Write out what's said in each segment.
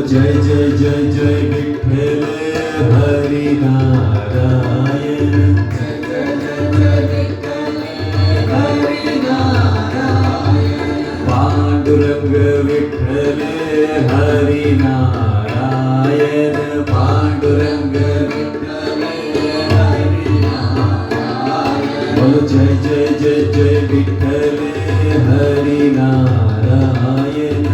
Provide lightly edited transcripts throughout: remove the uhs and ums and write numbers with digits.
जय जय जय जय विठ्ठल हरि नारायण जय जय जय जय विठ्ठल हरि नारायण पांडुरंग विठ्ठल हरि नारायण पांडुरंग विठ्ठल हरि नारायण बोलो जय जय जय जय विठ्ठल हरि नारायण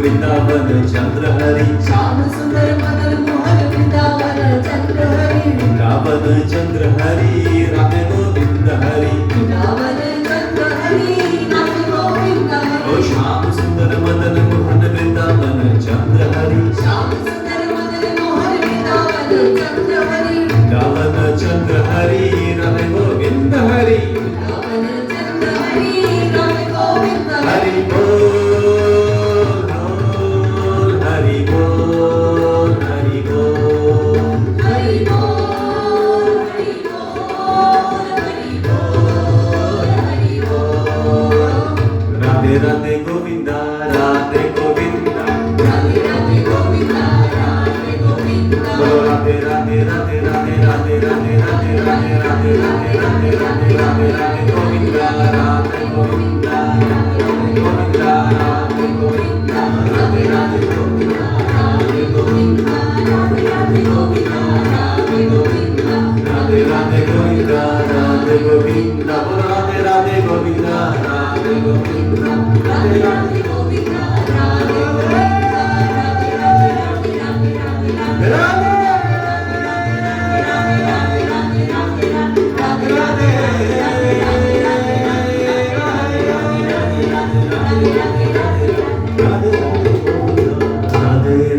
वृंदावन चंद्र हरि श्याम सुंदर मदन मोहन वृंदावन चंद्र हरि वृंदावन चंद्र हरि राधे गोविंद हरि वृंदावन चंद्र हरि राधे गोविंद हरि ओ श्याम सुंदर मदन मोहन वृंदावन चंद्र हरि श्याम सुंदर मदन मोहन वृंदावन चंद्र हरि वृंदावन चंद्र हरि राधे गोविंद हरि वृंदावन चंद्र हरि राधे गोविंद हरि बोल हरि बोल हरि बोल हरि बोल हरि बोल हरि बोल हरि बोल राधे राधे गोविंदा राधे गोविंदा राधे राधे गोविंदा राधे गोविंदा बोलो राधे राधे राधे राधे राधे राधे राधे राधे राधे राधे राधे राधे राधे गोविंदा राधे गोविंदा गोविंदा राधे गोविंदा राधे राधे गोविंदा राधे गोविंदा राधे राधे गोविंदा राधे गोविंदा राधे राधे गोविंदा राधे गोविंदा बोलो राधे राधे गोविंदा राधे गोविंदा राधे राधे गोविंदा राधे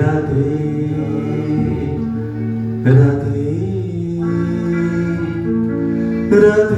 રાધે રાધે રાધે